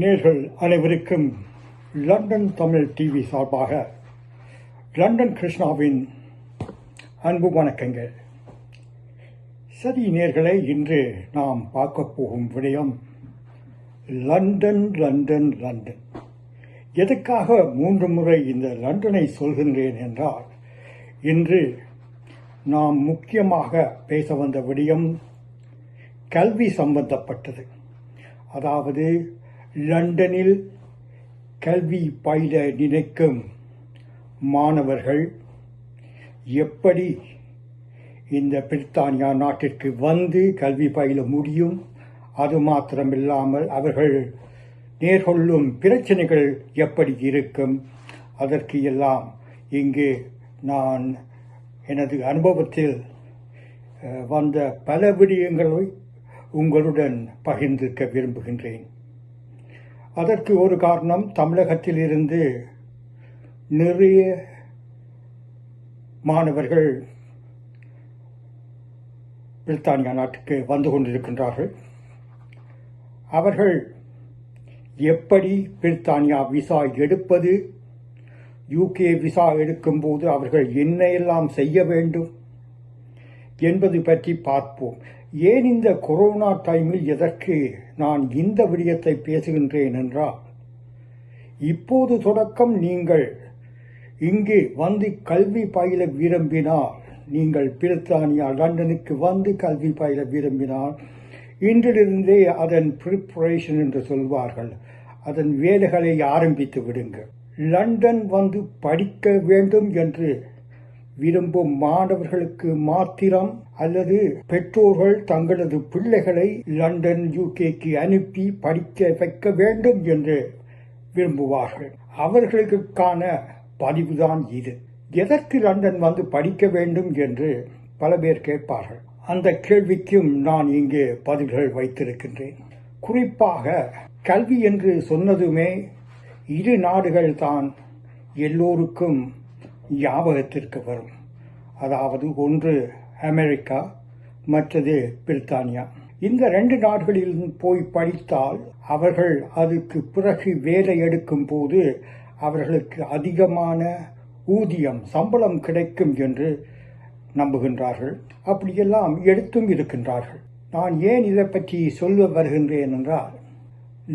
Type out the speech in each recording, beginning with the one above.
நேர்கள் அனைவருக்கும் London Tamil TV சார்பாக லண்டன் கிருஷ்ணாவின் அன்பு வணக்கங்கள். சரி நேர்களே, இன்று நாம் பார்க்க போகும் விடயம் லண்டன் லண்டன் லண்டன். எதுக்காக 3 முறை இந்த லண்டனை சொல்கின்றேன் என்றால், இன்று நாம் முக்கியமாக பேச வந்த விடயம் கல்வி சம்பந்தப்பட்டது. அதாவது லண்டனில் கல்வி பயில நினைக்கும் மாணவர்கள் எப்படி இந்த பிரித்தானியா நாட்டிற்கு வந்து கல்வி பயில முடியும், அது மாத்திரமில்லாமல் அவர்கள் நேர்கொள்ளும் பிரச்சனைகள் எப்படி இருக்கும், அதற்கு எல்லாம் இங்கு நான் எனது அனுபவத்தில் வந்த பல விடயங்களை உங்களுடன் பகிர்ந்திருக்க விரும்புகின்றேன். அதற்கு ஒரு காரணம், தமிழகத்தில் இருந்து நிறைய மாணவர்கள் பிரித்தானியா நாட்டுக்கு வந்து கொண்டிருக்கின்றார்கள். அவர்கள் எப்படி பிரித்தானியா விசா எடுப்பது, யூகே விசா எடுக்கும்போது அவர்கள் என்ன எல்லாம் செய்ய வேண்டும் என்பது பற்றி பார்ப்போம். ஏன் இந்த கொரோனா டைமில் எதற்கு நான் இந்த விடயத்தை பேசுகின்றேன் என்றால், இப்போது தொடக்கம் நீங்கள் இங்கு வந்து கல்வி பயில விரும்பினால், நீங்கள் பிரித்தானியா லண்டனுக்கு வந்து கல்வி பயில விரும்பினால், இன்றிலிருந்தே அதன் ப்ரிப்பரேஷன் என்று சொல்வார்கள், அதன் வேலைகளை ஆரம்பித்து விடுங்கள். லண்டன் வந்து படிக்க வேண்டும் என்று விரும்பும் மாணவர்களுக்கு மாத்திரம், அல்லது பெற்றோர்கள் தங்களது பிள்ளைகளை லண்டன் யூகேக்கு அனுப்பி படிக்க வைக்க வேண்டும் என்று விரும்புவார்கள், அவர்களுக்கான பதிவுதான் இது. எதற்கு லண்டன் வந்து படிக்க வேண்டும் என்று பல பேர் கேட்பார்கள். அந்த கேள்விக்கும் நான் இங்கே பதில்கள் வைத்திருக்கின்றேன். குறிப்பாக கல்வி என்று சொன்னதுமே 2 நாடுகள் தான் எல்லோருக்கும் ஞாபகத்திற்கு வரும். அதாவது ஒன்று அமெரிக்கா, மற்றது பிரித்தானியா. இந்த 2 நாடுகளில் போய் படித்தால் அவர்கள் அதுக்கு பிறகு வேலை எடுக்கும் போது அவர்களுக்கு அதிகமான ஊதியம், சம்பளம் கிடைக்கும் என்று நம்புகின்றார்கள். அப்படியெல்லாம் எடுத்தும் இருக்கின்றார்கள். நான் ஏன் இதை பற்றி சொல்ல வருகின்றேன் என்றால்,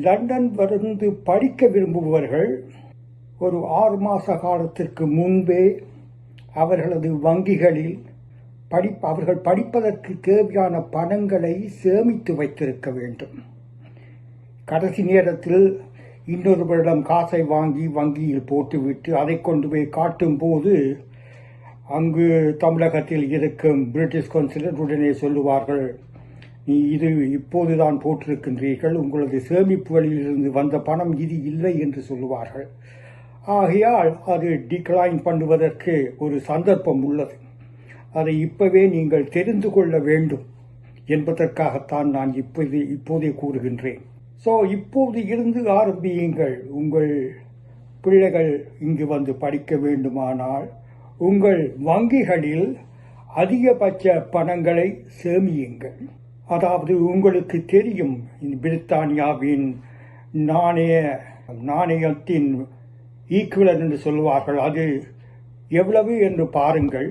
லண்டன் வந்து படிக்க விரும்புபவர்கள் ஒரு 6 மாத காலத்திற்கு முன்பே அவர்களது வங்கிகளில் அவர்கள் படிப்பதற்கு தேவையான பணங்களை சேமித்து வைத்திருக்க வேண்டும். கடைசி நேரத்தில் இன்னொருவரிடம் காசை வாங்கி வங்கியில் போட்டுவிட்டு அதை கொண்டு போய் காட்டும் போது, அங்கு தமிழகத்தில் இருக்கும் பிரிட்டிஷ் கவுன்சிலர் உடனே சொல்லுவார்கள், நீ இது இப்போதுதான் போட்டிருக்கின்றீர்கள், உங்களது சேமிப்புகளிலிருந்து வந்த பணம் இது இல்லை என்று சொல்லுவார்கள். ஆகையால் அது டிக்ளைன் பண்ணுவதற்கு ஒரு சந்தர்ப்பம் உள்ளது. அதை இப்பவே நீங்கள் தெரிந்து கொள்ள வேண்டும் என்பதற்காகத்தான் நான் இப்போதே கூறுகின்றேன். இப்போது இருந்து ஆரம்பியுங்கள். உங்கள் பிள்ளைகள் இங்கு வந்து படிக்க வேண்டுமானால் உங்கள் வங்கிகளில் அதிகபட்ச பணங்களை சேமியுங்கள். அதாவது உங்களுக்கு தெரியும், பிரித்தானியாவின் நாணயத்தின் ஈக்குவலன் என்று சொல்வார்கள், அது எவ்வளவு என்று பாருங்கள்.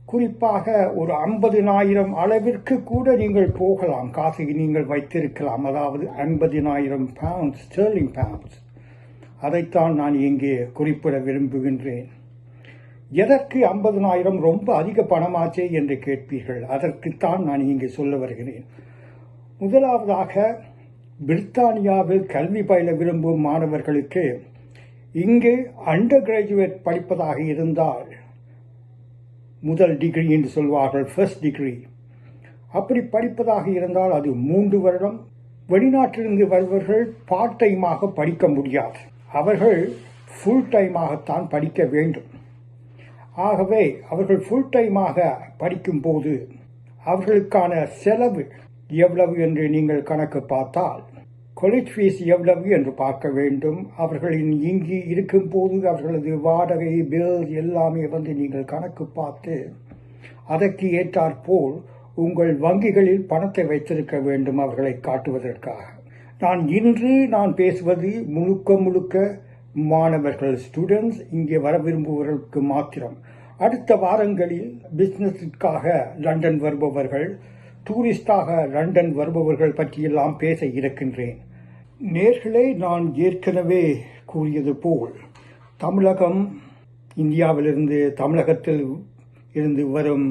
குறிப்பாக ஒரு 50,000 அளவிற்கு கூட நீங்கள் போகலாம், காசை நீங்கள் வைத்திருக்கலாம். அதாவது 50,000 பவுண்ட்ஸ், ஸ்டெர்லிங் பவுண்ட்ஸ். அதைத்தான் நான் இங்கே குறிப்பிட விரும்புகின்றேன். எதற்கு 50,000 ரொம்ப அதிக பணமாச்சே என்று கேட்பீர்கள். அதற்குத்தான் நான் இங்கே சொல்ல வருகிறேன். முதலாவதாக, பிரித்தானியாவில் கல்வி பயில விரும்பும் மாணவர்களுக்கு இங்கு அண்டர் கிராஜுவேட் படிப்பதாக இருந்தால், முதல் டிகிரி என்று சொல்வார்கள், ஃபர்ஸ்ட் டிகிரி, அப்படி படிப்பதாக இருந்தால் அது 3 வருடம். வெளிநாட்டிலிருந்து வருபவர்கள் பார்ட் டைமாக படிக்க முடியாது, அவர்கள் ஃபுல் டைமாகத்தான் படிக்க வேண்டும். ஆகவே அவர்கள் ஃபுல் டைமாக படிக்கும்போது அவர்களுக்கான செலவு எவ்வளவு என்று நீங்கள் கணக்கு பார்த்தால், காலேஜ் ஃபீஸ் எவ்வளவு என்று பார்க்க வேண்டும். அவர்களின் இங்கு இருக்கும்போது அவர்களது வாடகை, பில் எல்லாமே வந்து நீங்கள் கணக்கு பார்த்து அதற்கு ஏற்றாற்போல் உங்கள் வங்கிகளில் பணத்தை வைத்திருக்க வேண்டும் அவர்களை காட்டுவதற்காக. நான் பேசுவது முழுக்க மாணவர்கள், ஸ்டூடெண்ட்ஸ், இங்கே வர விரும்புபவர்களுக்கு மாத்திரம். அடுத்த வாரங்களில் பிசினஸுக்காக லண்டன் வருபவர்கள், டூரிஸ்டாக லண்டன் வருபவர்கள் பற்றியெல்லாம் பேச இருக்கின்றேன். நேர்களே, நான் ஏற்கனவே கூறியது போல் தமிழகம், இந்தியாவிலிருந்து, தமிழகத்தில் இருந்து வரும்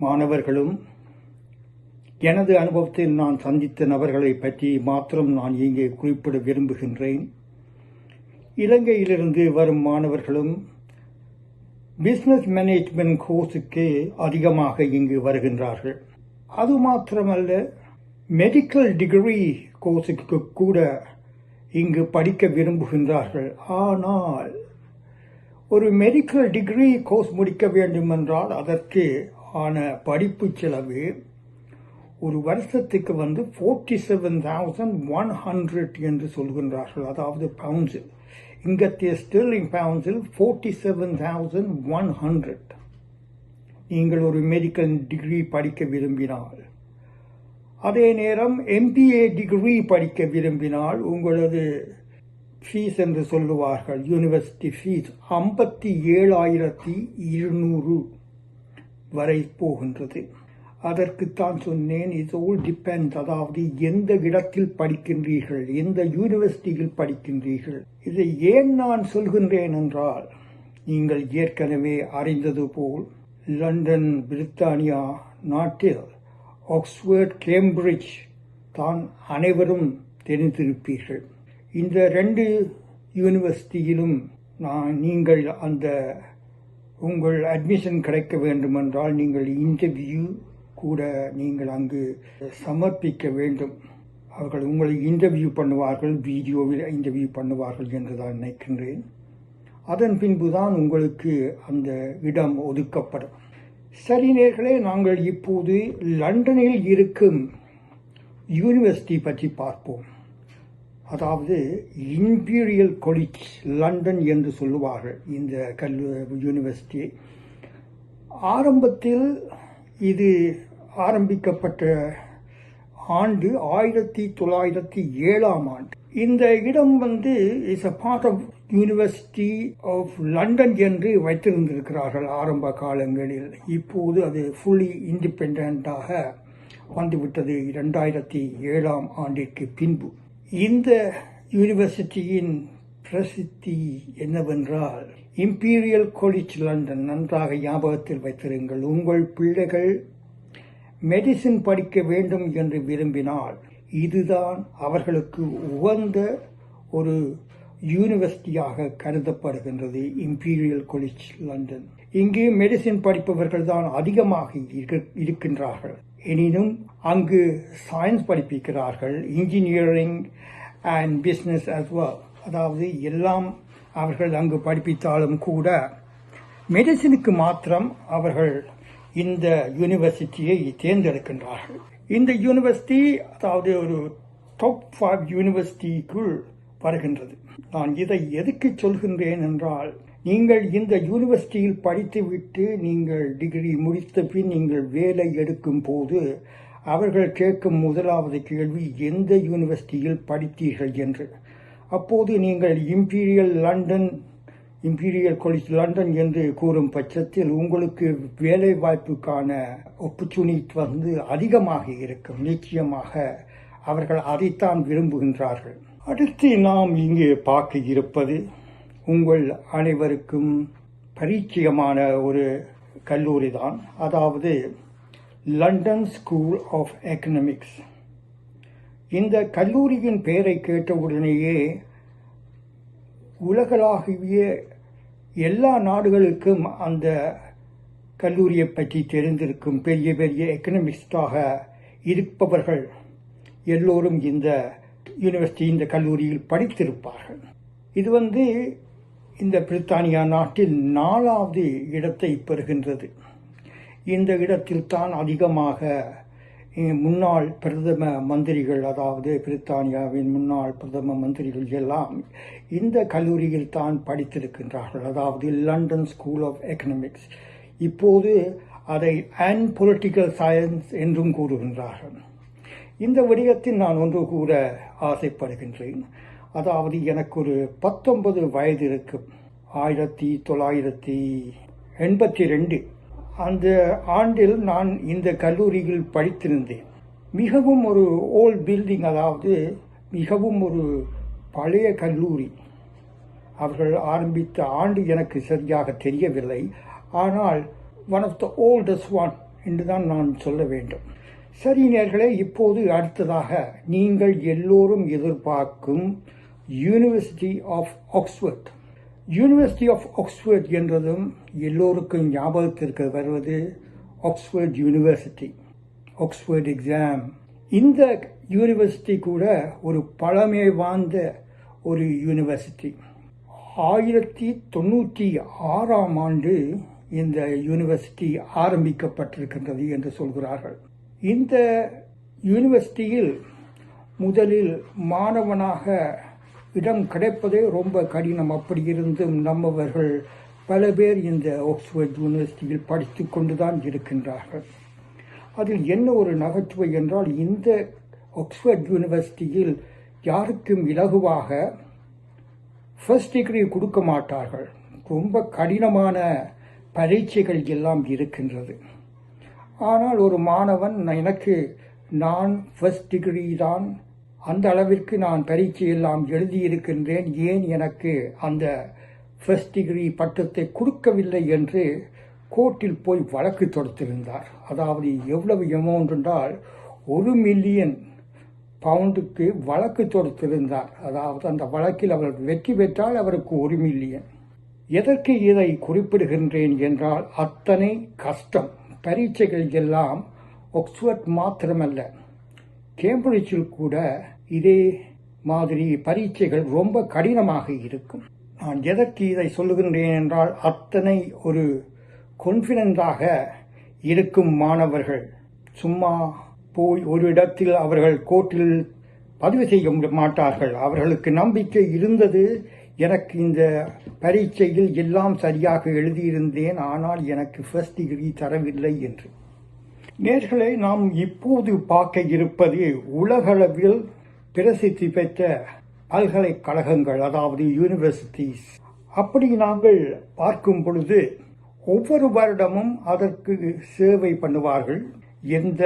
மாணவர்களும் எனது அனுபவத்தில் நான் சந்தித்த நபர்களை பற்றி மாத்திரம் நான் இங்கே குறிப்பிட விரும்புகின்றேன். இலங்கையிலிருந்து வரும் மாணவர்களும் பிசினஸ் மேனேஜ்மெண்ட் கோர்ஸுக்கு அதிகமாக இங்கு வருகின்றார்கள். அது மாத்திரமல்ல, மெடிக்கல் டிகிரி கோர்ஸுக்கு கூட இங்கு படிக்க விரும்புகின்றார்கள். ஆனால் ஒரு மெடிக்கல் டிகிரி கோர்ஸ் முடிக்க வேண்டுமென்றால் அதற்கு ஆன படிப்பு செலவு ஒரு வருஷத்துக்கு 47,100 என்று சொல்கின்றார்கள். அதாவது பவுண்ட்ஸில், இங்கத்திய ஸ்டெர்லிங் பவுண்ட்ஸில் 47,100. நீங்கள் ஒரு மெடிக்கல் டிகிரி படிக்க விரும்பினால், அதே நேரம் MBA டிகிரி படிக்க விரும்பினால் உங்களது ஃபீஸ் என்று சொல்லுவார்கள், யூனிவர்சிட்டி ஃபீஸ் 57,200 வரை போகின்றது. அதற்குத்தான் சொன்னேன், இட்ஸ் ஆல் டிபெண்ட். அதாவது எந்த இடத்தில் படிக்கின்றீர்கள், எந்த யூனிவர்சிட்டியில் படிக்கின்றீர்கள். இதை ஏன் நான் சொல்கின்றேன் என்றால், நீங்கள் ஏற்கனவே அறிந்தது போல் லண்டன், பிரித்தானியா நாட்டில் ஆக்ஸ்போர்ட், கேம்பிரிட்ஜ் தான் அனைவரும் தெரிந்திருப்பீர்கள். இந்த 2 யூனிவர்சிட்டியிலும் நீங்கள் உங்கள் அட்மிஷன் கிடைக்க வேண்டுமென்றால் நீங்கள் இன்டர்வியூ கூட நீங்கள் அங்கு சமர்ப்பிக்க வேண்டும். அவர்கள் உங்களை இன்டர்வியூ பண்ணுவார்கள், வீடியோவில் இன்டர்வியூ பண்ணுவார்கள் என்று தான் நினைக்கின்றேன். அதன் பின்புதான் உங்களுக்கு அந்த இடம் ஒதுக்கப்படும். சரி நேர்களே, நாங்கள் இப்போது லண்டனில் இருக்கும் யூனிவர்சிட்டி பற்றி பார்ப்போம். அதாவது இம்பீரியல் காலேஜ் லண்டன் என்று சொல்லுவார்கள் இந்த யூனிவர்சிட்டி. ஆரம்பத்தில் இது ஆரம்பிக்கப்பட்ட ஆண்டு 1907ஆம் ஆண்டு. இந்த இடம் is a part of university of London என்று வைத்திருந்திருக்கிறார்கள் ஆரம்ப காலங்களில். இப்போது அது ஃபுல்லி இண்டிபெண்டாக வந்துவிட்டது 2007ஆம் ஆண்டிற்கு பின்பு. இந்த யூனிவர்சிட்டியின் பிரசித்தி என்னவென்றால், இம்பீரியல் காலேஜ் லண்டன். நன்றாக ஞாபகத்தில் வைத்திருங்கள். உங்கள் பிள்ளைகள் மெடிசின் படிக்க வேண்டும் என்று விரும்பினால் இதுதான் அவர்களுக்கு உகந்த ஒரு யூனிவர்சிட்டியாக கருதப்படுகின்றது, இம்பீரியல் காலேஜ் லண்டன். இங்கு மெடிசின் படிப்பவர்கள் தான் அதிகமாக இருக்கின்றார்கள். எனினும் அங்கு சயின்ஸ் படிப்பிக்கிறார்கள், engineering and business as well. அதாவது எல்லாம் அவர்கள் அங்கு படிப்பித்தாலும் கூட மெடிசினுக்கு மாத்திரம் அவர்கள் இந்த யூனிவர்சிட்டியை தேர்ந்தெடுக்கின்றார்கள். இந்த யூனிவர்சிட்டி அதாவது ஒரு டாப் 5 யூனிவர்சிட்டிக்குள் வருகின்றது. நான் இதை எதுக்கு சொல்கின்றேன் என்றால், நீங்கள் இந்த யூனிவர்சிட்டியில் படித்துவிட்டு நீங்கள் டிகிரி முடித்த பின் நீங்கள் வேலை எடுக்கும் போது அவர்கள் கேட்கும் முதலாவது கேள்வி, எந்த யூனிவர்சிட்டியில் படித்தீர்கள் என்று. அப்போது நீங்கள் இம்பீரியல் காலேஜ் லண்டன் என்று கூறும் பட்சத்தில் உங்களுக்கு வேலை வாய்ப்புக்கான ஆப்பர்ச்சுனிட்டி அதிகமாக இருக்கும். நிச்சயமாக அவர்கள் அதைத்தான் விரும்புகின்றார்கள். அடுத்து நாம் இங்கே பார்க்க இருப்பது உங்கள் அனைவருக்கும் பரிச்சயமான ஒரு கல்லூரி தான். அதாவது லண்டன் ஸ்கூல் ஆஃப் எக்கனாமிக்ஸ். இந்த கல்லூரியின் பெயரை கேட்டவுடனேயே உலகளாவிய எல்லா நாடுகளுக்கும் அந்த கல்லூரியை பற்றி தெரிந்திருக்கும். பெரிய பெரிய எக்கனாமிஸ்டாக இருப்பவர்கள் எல்லோரும் இந்த யூனிவர்சிட்டி, இந்த கல்லூரியில் படித்திருப்பார்கள். இது இந்த பிரித்தானியா நாட்டில் 4வது இடத்தை பெறுகின்றது. இந்த இடத்தில் தான் அதிகமாக முன்னாள் பிரதம மந்திரிகள், அதாவது பிரித்தானியாவின் முன்னாள் பிரதம மந்திரிகள் எல்லாம் இந்த கல்லூரியில் தான் படித்திருக்கின்றார்கள். அதாவது லண்டன் ஸ்கூல் ஆஃப் எக்கனாமிக்ஸ். இப்போது அதை அண்ட் பொலிட்டிக்கல் சயின்ஸ் என்றும் கூறுகின்றார்கள். இந்த விடயத்தில் நான் ஒன்று கூற ஆசைப்படுகின்றேன். அதாவது எனக்கு ஒரு 19 வயது இருக்கும். 1982 அந்த ஆண்டில் நான் இந்த கல்லூரியில் படித்திருந்தேன். மிகவும் ஒரு ஓல்ட் பில்டிங், அதாவது மிகவும் ஒரு பழைய கல்லூரி. அவர்கள் ஆரம்பித்த ஆண்டு எனக்கு சரியாக தெரியவில்லை. ஆனால் one of the oldest one என்று தான் நான் சொல்ல வேண்டும். சரி நேயர்களே, இப்போது அடுத்ததாக நீங்கள் எல்லோரும் எதிர்பார்க்கும் university of Oxford. University of Oxford என்றதும் எல்லோருக்கும் ஞாபகத்திற்கு வருவது ஆக்ஸ்ஃபோர்ட் யூனிவர்சிட்டி, ஆக்ஸ்ஃபோர்ட் எக்ஸாம். இந்த யூனிவர்சிட்டி கூட ஒரு பழமை வாய்ந்த ஒரு யூனிவர்சிட்டி. 1996 இந்த யூனிவர்சிட்டி ஆரம்பிக்கப்பட்டிருக்கின்றது என்று சொல்கிறார்கள். இந்த யூனிவர்சிட்டியில் முதலில் மாணவனாக இடம் கிடைப்பதே ரொம்ப கடினம். அப்படி இருந்தும் நம்மவர்கள் பல பேர் இந்த ஆக்ஸ்ஃபோர்ட் யூனிவர்சிட்டியில் படித்து கொண்டுதான் இருக்கின்றார்கள். அதில் என்ன ஒரு நகைச்சுவை என்றால், இந்த ஆக்ஸ்ஃபோர்ட் யூனிவர்சிட்டியில் யாருக்கும் இலகுவாக ஃபர்ஸ்ட் டிகிரி கொடுக்க மாட்டார்கள். ரொம்ப கடினமான பரீட்சைகள் எல்லாம் இருக்கின்றது. ஆனால் ஒரு மாணவன் நான் ஃபர்ஸ்ட் டிகிரி தான், அந்த அளவிற்கு நான் பரீட்சை எல்லாம் எழுதியிருக்கின்றேன், ஏன் எனக்கு அந்த ஃபர்ஸ்ட் டிகிரி பட்டத்தை கொடுக்கவில்லை என்று கோர்ட்டில் போய் வழக்கு தொடுத்திருந்தார். அதாவது எவ்வளவு அமௌண்ட் என்றால் $1 மில்லியன் வழக்கு தொடுத்திருந்தார். அதாவது அந்த வழக்கில் அவர் வெற்றி பெற்றால் அவருக்கு $1 மில்லியன். எதற்கு இதை குறிப்பிடுகின்றேன் என்றால், அத்தனை கஷ்டம். பரீட்சைகள் எல்லாம் ஆக்ஸ்ஃபோர்ட் மாத்திரமல்ல, கேம்பிரிட்ஜில் கூட இதே மாதிரி பரீட்சைகள் ரொம்ப கடினமாக இருக்கும். நான் எதற்கு இதை சொல்லுகின்றேன் என்றால், அத்தனை ஒரு கான்ஃபிடென்ட்டாக இருக்கும் மாணவர்கள் சும்மா போய் ஒரு இடத்தில் அவர்கள் கோர்ட்டில் பதிவு செய்ய மாட்டார்கள். அவர்களுக்கு நம்பிக்கை இருந்தது, எனக்கு இந்த பரீட்சையில் எல்லாம் சரியாக எழுதியிருந்தேன், ஆனால் எனக்கு ஃபர்ஸ்ட் டிகிரி தரவில்லை என்று. நேயர்களே, நாம் இப்போது பார்க்க இருப்பது உலகளவில் பிரசித்தி பெற்ற பல்கலைக்கழகங்கள், அதாவது யூனிவர்சிட்டிஸ். அப்படி நாங்கள் பார்க்கும் பொழுது ஒவ்வொரு வருடமும் அதற்கு சேவை பண்ணுவார்கள். எந்த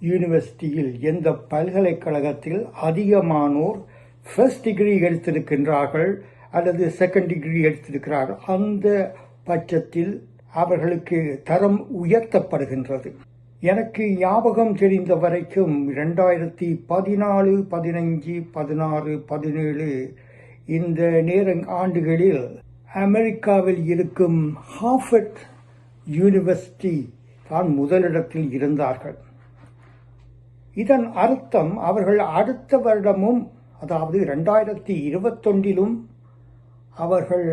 யூனிவர்சிட்டியில், எந்த பல்கலைக்கழகத்தில் அதிகமானோர் ஃபர்ஸ்ட் டிகிரி எடுத்திருக்கின்றார்கள் அல்லது செகண்ட் டிகிரி எடுத்திருக்கிறார்கள், அந்த பட்சத்தில் அவர்களுக்கு தரம் உயர்த்தப்படுகின்றது. எனக்கு ஞாபகம் தெரிந்த வரைக்கும் 2014, 15, 16, 17 இந்த ஆண்டுகளில் அமெரிக்காவில் இருக்கும் ஹார்வர்ட் யூனிவர்சிட்டி தான் முதலிடத்தில் இருந்தார்கள். இதன் அர்த்தம் அவர்கள் அடுத்த வருடமும், அதாவது 2021 அவர்கள்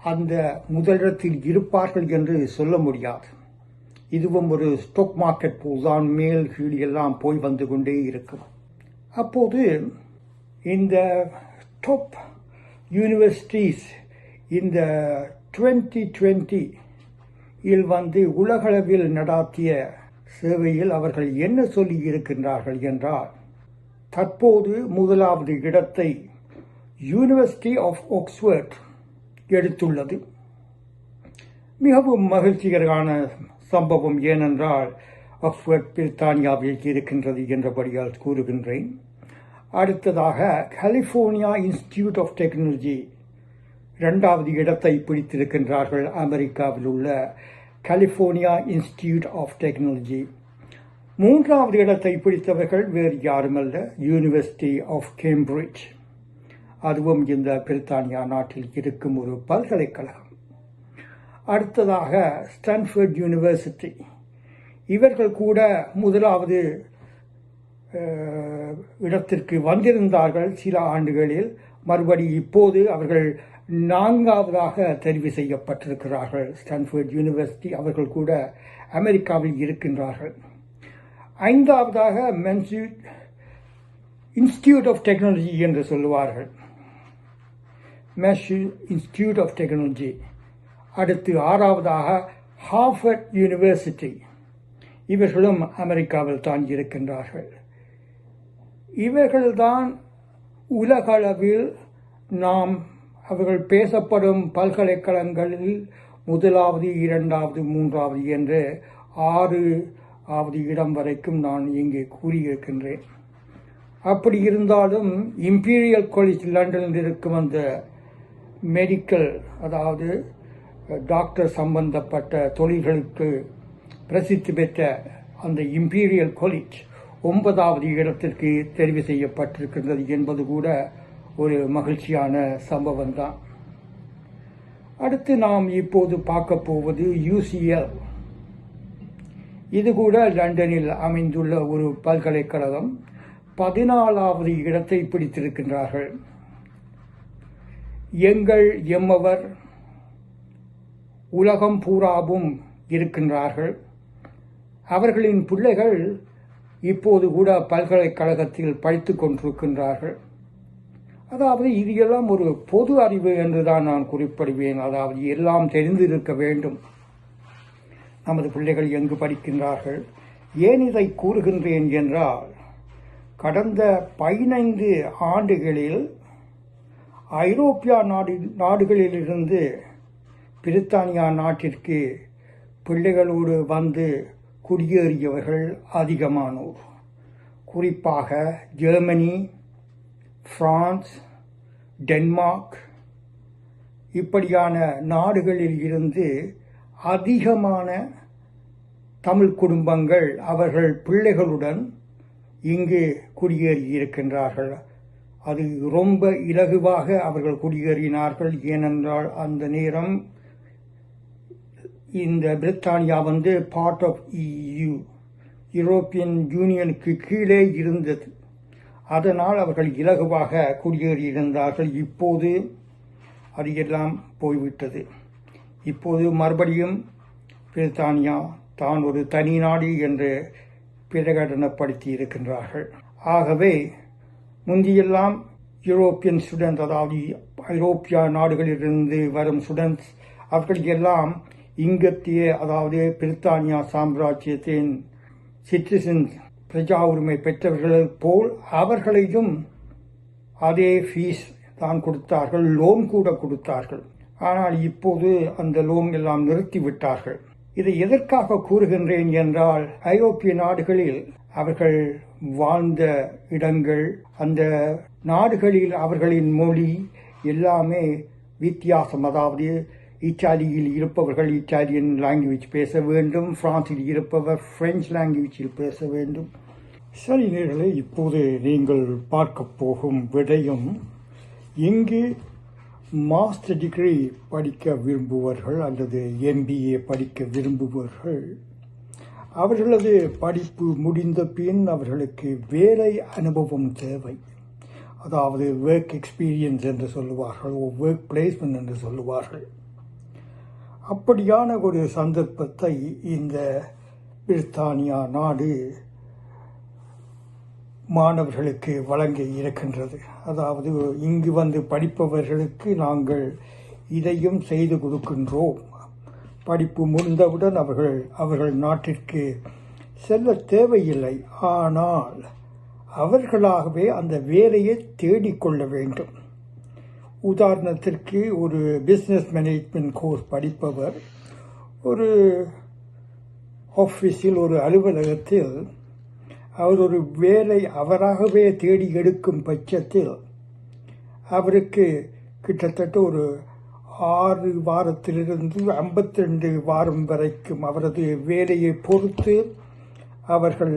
அந்த முதலிடத்தில் இருப்பார்கள் என்று சொல்ல முடியாது. இதுவும் ஒரு ஸ்டாக் மார்க்கெட் போல்தான், மேல் கீழ் எல்லாம் போய் வந்து கொண்டே இருக்கும். அப்போது இந்த டாப் யூனிவர்சிட்டிஸ் இந்த 2020 உலகளவில் நடாத்திய சேவையில் அவர்கள் என்ன சொல்லி இருக்கின்றார்கள் என்றால், தற்போது முதலாவது இடத்தை யூனிவர்சிட்டி ஆஃப் ஆக்ஸ்ஃபோர்ட் எடுத்துள்ளது. மிகவும் மகிழ்ச்சிகரமான சம்பவம். ஏனென்றால் ஆக்ஸ்ஃபோர்ட் பிரித்தானியாவில் இருக்கின்றது என்றபடியால் கூறுகின்றேன். அடுத்ததாக கலிபோர்னியா இன்ஸ்டிடியூட் ஆஃப் டெக்னாலஜி 2வது இடத்தை பிடித்திருக்கின்றார்கள். அமெரிக்காவில் உள்ள கலிபோர்னியா இன்ஸ்டிடியூட் ஆஃப் டெக்னாலஜி. 3வது இடத்தை பிடித்தவர்கள் வேறு யாருமல்ல, யூனிவர்சிட்டி ஆஃப் கேம்பிரிட்ஜ். அதுவும் இந்த பிரித்தானியா நாட்டில் இருக்கும் ஒரு பல்கலைக்கழகம். அடுத்ததாக ஸ்டான்ஃபோர்ட் யூனிவர்சிட்டி. இவர்கள் கூட முதலாவது இடத்திற்கு வந்திருந்தார்கள் சில ஆண்டுகளில். மறுபடி இப்போது அவர்கள் 4வதாக தெரிவு செய்யப்பட்டிருக்கிறார்கள். ஸ்டான்ஃபோர்ட் யூனிவர்சிட்டி அவர்கள் கூட அமெரிக்காவில் இருக்கின்றார்கள். 5வதாக இன்ஸ்டிடியூட் ஆஃப் டெக்னாலஜி என்று சொல்லுவார்கள், மேசூ இன்ஸ்டிடியூட் ஆஃப் டெக்னாலஜி. அடுத்து 6வதாக ஹார்வர்ட் யூனிவர்சிட்டி. இவர்களும் அமெரிக்காவில் தான் இருக்கின்றார்கள். இவைகள்தான் உலகளவில் நாம் அவர்கள் பேசப்படும் பல்கலைக்கழகங்களில் முதலாவது, இரண்டாவது, மூன்றாவது என்று 6வது இடம் வரைக்கும் நான் இங்கே கூறியிருக்கின்றேன். அப்படி இருந்தாலும் இம்பீரியல் காலேஜ் லண்டனில் இருக்கும் அந்த மெடிக்கல், அதாவது டாக்டர் சம்பந்தப்பட்ட தொழில்களுக்கு பிரசித்தி பெற்ற அந்த இம்பீரியல் காலேஜ் 9வது இடத்திற்கு தெரிவு செய்யப்பட்டிருக்கின்றது என்பது கூட ஒரு மகிழ்ச்சியான சம்பவம் தான். அடுத்து நாம் இப்போது பார்க்க போவது UCL. இது கூட லண்டனில் அமைந்துள்ள ஒரு பல்கலைக்கழகம். 14வது இடத்தை பிடித்திருக்கின்றார்கள். எம்மவர் உலகம் பூராவும் இருக்கின்றார்கள். அவர்களின் பிள்ளைகள் இப்போது கூட பல்கலைக்கழகத்தில் படித்துக் கொண்டிருக்கின்றார்கள். அதாவது இது எல்லாம் ஒரு பொது அறிவு என்றுதான் நான் குறிப்பிடுவேன். அதாவது எல்லாம் தெரிந்திருக்க வேண்டும். நமது பிள்ளைகள் எங்கு படிக்கின்றார்கள்? ஏன் இதை கூறுகின்றேன் என்றால், கடந்த 15 ஆண்டுகளில் ஐரோப்பியா நாடுகளிலிருந்து பிரித்தானியா நாட்டிற்கு பிள்ளைகளோடு வந்து குடியேறியவர்கள் அதிகமானோர். குறிப்பாக ஜெர்மனி, பிரான்ஸ், டென்மார்க் இப்படியான நாடுகளில் இருந்து அதிகமான தமிழ் குடும்பங்கள் அவர்கள் பிள்ளைகளுடன் இங்கு குடியேறியிருக்கின்றார்கள். அது ரொம்ப இலகுவாக அவர்கள் குடியேறினார்கள். ஏனென்றால் அந்த நேரம் இந்த பிரித்தானியா பார்ட் ஆஃப் EU, யூரோப்பியன் யூனியனுக்கு கீழே இருந்தது. அதனால் அவர்கள் இலகுவாக குடியேறியிருந்தார்கள். இப்போது அது எல்லாம் போய்விட்டது. இப்போது மறுபடியும் பிரித்தானியா தான் ஒரு தனி நாடு என்று பிரகடனப்படுத்தி இருக்கின்றார்கள். ஆகவே முந்தியெல்லாம் யூரோப்பியன் ஸ்டூடெண்ட், அதாவது ஐரோப்பிய நாடுகளிலிருந்து வரும் ஸ்டூடெண்ட்ஸ், அவர்கள் எல்லாம் இங்கத்திய, அதாவது பிரித்தானியா சாம்ராஜ்யத்தின் சிட்டிசன்ஸ், பிரஜா உரிமை பெற்றவர்கள் போல் அவர்களையும் அதே ஃபீஸ் தான் கொடுத்தார்கள், லோன் கூட கொடுத்தார்கள். ஆனால் இப்போது அந்த லோன் எல்லாம் நிறுத்திவிட்டார்கள். இதை எதற்காக கூறுகின்றேன் என்றால், ஐரோப்பிய நாடுகளில் அவர்கள் வாழ்ந்த இடங்கள், அந்த நாடுகளில் அவர்களின் மொழி எல்லாமே வித்தியாசம். அதாவது இத்தாலியில் இருப்பவர்கள் இத்தாலியன் லாங்குவேஜ் பேச வேண்டும், பிரான்சில் இருப்பவர் பிரெஞ்சு லாங்குவேஜில் பேச வேண்டும். சரி நேயர்களே, இப்போது நீங்கள் பார்க்க போகும் விடயம், இங்கு மாஸ்டர் டிகிரி படிக்க விரும்புவர்கள் அல்லது MBA படிக்க விரும்புவர்கள், அவர்களது படிப்பு முடிந்த பின் அவர்களுக்கு வேலை அனுபவம் தேவை. அதாவது ஒர்க் எக்ஸ்பீரியன்ஸ் என்று சொல்லுவார்கள், ஒர்க் பிளேஸ்மெண்ட் என்று சொல்லுவார்கள். அப்படியான ஒரு சந்தர்ப்பத்தை இந்த பிரித்தானியா நாடு மாணவர்களுக்கு வழங்க இருக்கின்றது. அதாவது இங்கு படிப்பவர்களுக்கு நாங்கள் இதையும் செய்து கொடுக்கின்றோம். படிப்பு முடிந்தவுடன் அவர்கள் நாட்டிற்கு செல்ல தேவையில்லை. ஆனால் அவர்களாகவே அந்த வேலையை தேடிக்கொள்ள வேண்டும். உதாரணத்திற்கு ஒரு பிஸ்னஸ் மேனேஜ்மெண்ட் கோர்ஸ் படிப்பவர் ஒரு ஆஃபீஸில், ஒரு அலுவலகத்தில் அவர் ஒரு வேலை அவராகவே தேடி எடுக்கும் பட்சத்தில் அவருக்கு கிட்டத்தட்ட ஒரு 6 வாரத்திலிருந்து 52 வாரம் வரைக்கும் அவரது வேலையை பொறுத்து அவர்கள்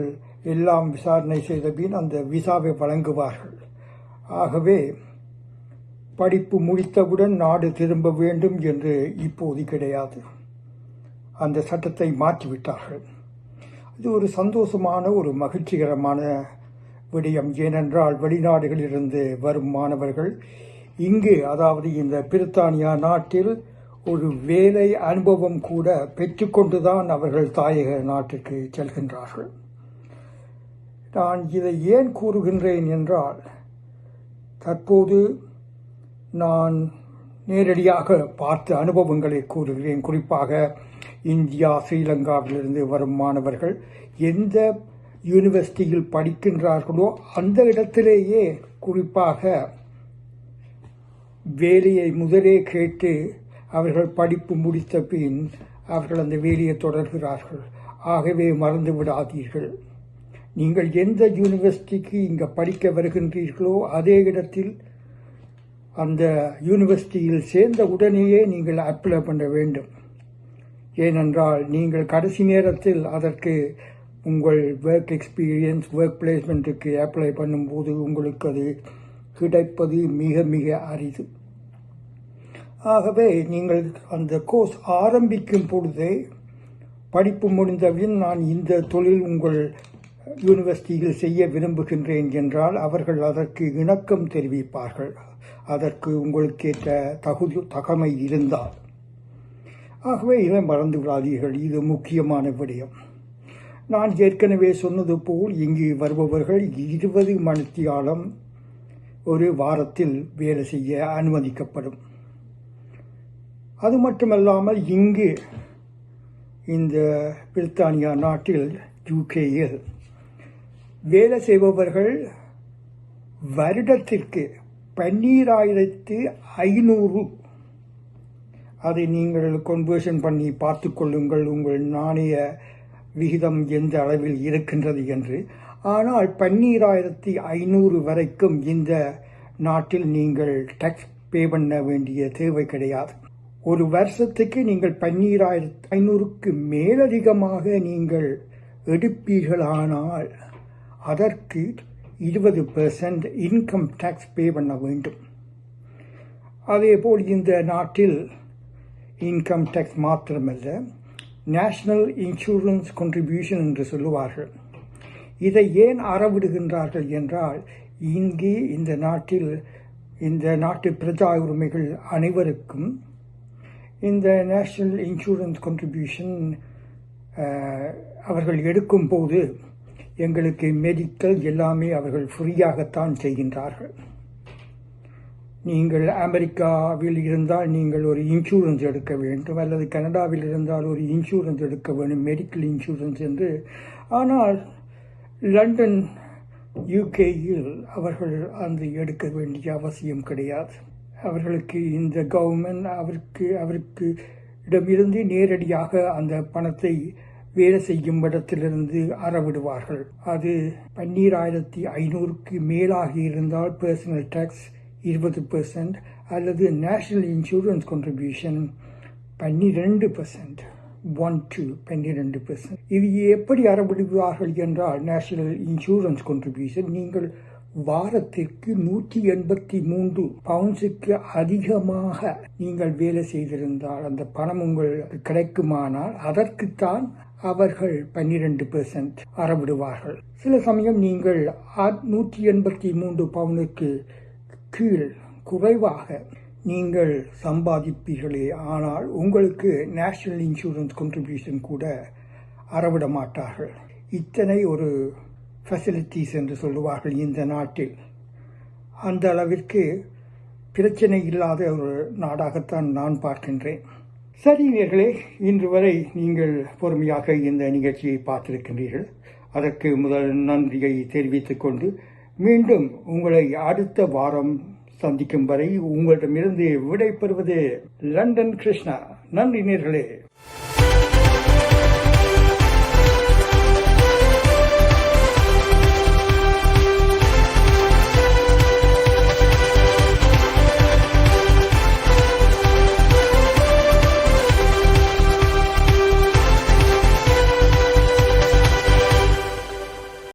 எல்லாம் விசாரணை செய்த பின் அந்த விசாவை வழங்குவார்கள். ஆகவே படிப்பு முடித்தவுடன் நாடு திரும்ப வேண்டும் என்று இப்போது கிடையாது. அந்த சட்டத்தை மாற்றிவிட்டார்கள். இது ஒரு சந்தோஷமான, ஒரு மகிழ்ச்சிகரமான விடயம். ஏனென்றால் வெளிநாடுகளிலிருந்து வரும் மாணவர்கள் இங்கு, அதாவது இந்த பிரித்தானியா நாட்டில் ஒரு வேலை அனுபவம் கூட பெற்றுக்கொண்டுதான் அவர்கள் தாயக நாட்டிற்கு செல்கின்றார்கள். நான் இதை ஏன் கூறுகின்றேன் என்றால், தற்போது நான் நேரடியாக பார்த்த அனுபவங்களை கூறுகிறேன். குறிப்பாக இந்தியா, ஸ்ரீலங்காவிலிருந்து வரும் மாணவர்கள் எந்த யூனிவர்சிட்டியில் படிக்கின்றார்களோ அந்த இடத்திலேயே குறிப்பாக வேலையை முதலே கேட்டு அவர்கள் படிப்பு முடித்த பின் அவர்கள் அந்த வேலையை தொடர்கிறார்கள். ஆகவே மறந்து விடாதீர்கள். நீங்கள் எந்த யூனிவர்சிட்டிக்கு இங்கே படிக்க வருகின்றீர்களோ அதே இடத்தில் அந்த யூனிவர்சிட்டியில் சேர்ந்த உடனேயே நீங்கள் அப்ளை பண்ண வேண்டும். ஏனென்றால் நீங்கள் கடைசி நேரத்தில் அதற்கு உங்கள் ஒர்க் எக்ஸ்பீரியன்ஸ், ஒர்க் பிளேஸ்மெண்ட்டுக்கு அப்ளை பண்ணும்போது உங்களுக்கு அது கிடைப்பது மிக மிக அரிது. ஆகவே நீங்கள் அந்த கோர்ஸ் ஆரம்பிக்கும் பொழுதே படிப்பு முடிந்தபின் நான் இந்த தொழில் உங்கள் யூனிவர்சிட்டியில் செய்ய விரும்புகின்றேன் என்றால் அவர்கள் அதற்கு இணக்கம் தெரிவிப்பார்கள், அதற்கு உங்களுக்கேற்ற தகமை இருந்தால். ஆகவே இதை மறந்து விடாதீர்கள், இது முக்கியமான விடயம். நான் ஏற்கனவே சொன்னது போல் இங்கு வருபவர்கள் 20 மணித்தியாலம் ஒரு வாரத்தில் வேலை செய்ய அனுமதிக்கப்படும். அது மட்டுமல்லாமல் இங்கு இந்த பிரித்தானியா நாட்டில் யூகேயில் வேலை செய்பவர்கள் வருடத்திற்கு 12,500, அதை நீங்கள் கன்வர்ஷன் பண்ணி பார்த்து கொள்ளுங்கள் உங்கள் நாணய விகிதம் எந்த அளவில் இருக்கின்றது என்று. ஆனால் 12,500 வரைக்கும் இந்த நாட்டில் நீங்கள் டாக்ஸ் பே பண்ண வேண்டிய தேவை கிடையாது. ஒரு வருஷத்துக்கு நீங்கள் 12,500க்கு மேலதிகமாக நீங்கள் எடுப்பீர்களானால் அதற்கு 20% இன்கம் டாக்ஸ் பே பண்ண வேண்டும். அதேபோல் இந்த நாட்டில் இன்கம் டாக்ஸ் மாத்திரமல்ல, நேஷனல் இன்சூரன்ஸ் கான்ட்ரிபியூஷன் என்று சொல்லுவார்கள். இதை ஏன் அறவிடுகின்றார்கள் என்றால் இங்கே இந்த நாட்டு பிரஜா உரிமைகள் அனைவருக்கும் இந்த நேஷனல் இன்சூரன்ஸ் கான்ட்ரிபியூஷன் அவர்கள் எடுக்கும் போது எங்களுக்கு மெடிக்கல் எல்லாமே அவர்கள் ஃப்ரீயாகத்தான் செய்கின்றார்கள். நீங்கள் அமெரிக்காவில் இருந்தால் நீங்கள் ஒரு இன்சூரன்ஸ் எடுக்க வேண்டும், அல்லது கனடாவில் இருந்தால் ஒரு இன்சூரன்ஸ் எடுக்க வேண்டும், மெடிக்கல் இன்சூரன்ஸ் என்று. ஆனால் லண்டன் யூகேயில் அவர்கள் அந்த எடுக்க வேண்டிய அவசியம் கிடையாது. அவர்களுக்கு இந்த கவர்மெண்ட் அவருக்கு இடமிருந்து நேரடியாக அந்த பணத்தை வேலை செய்யும் இடத்திலிருந்து அறவிடுவார்கள். அது 12,500க்கு மேலாக இருந்தால் பர்சனல் டாக்ஸ் 20% அல்லது நேஷனல் இன்சூரன்ஸ் கான்ட்ரிபியூஷன் 12%. 12%. இது எப்படி அறவிடுவார்கள் என்றால், நேஷனல் இன்சூரன்ஸ் கான்ட்ரிபியூஷன் நீங்கள் வாரத்திற்கு 183 பவுண்ட்ஸுக்கு அதிகமாக நீங்கள் வேலை செய்திருந்தால் அந்த பணம் உங்களுக்கு கிடைக்குமானால் அதற்குத்தான் அவர்கள் 12% அறவிடுவார்கள். சில சமயம் நீங்கள் 183 பவுண்டுக்கு கீழ் குறைவாக நீங்கள் சம்பாதிப்பீர்களே, ஆனால் உங்களுக்கு நேஷனல் இன்சூரன்ஸ் கான்ட்ரிபியூஷன் கூட அறவிட மாட்டார்கள். இத்தனை ஒரு ஃபெசிலிட்டிஸ் என்று சொல்லுவார்கள் இந்த நாட்டில். அந்த அளவிற்கு பிரச்சனை இல்லாத ஒரு நாடாகத்தான் நான் பார்க்கின்றேன். சரி நேயர்களே, இன்று வரை நீங்கள் பொறுமையாக இந்த நிகழ்ச்சியை பார்த்திருக்கின்றீர்கள். அதற்கு முதல் நன்றியை தெரிவித்துக் கொண்டு மீண்டும் உங்களை அடுத்த வாரம் சந்திக்கும் வரை உங்களிடமிருந்து விடைபெறுவது லண்டன் கிருஷ்ணா. நன்றி நேயர்களே.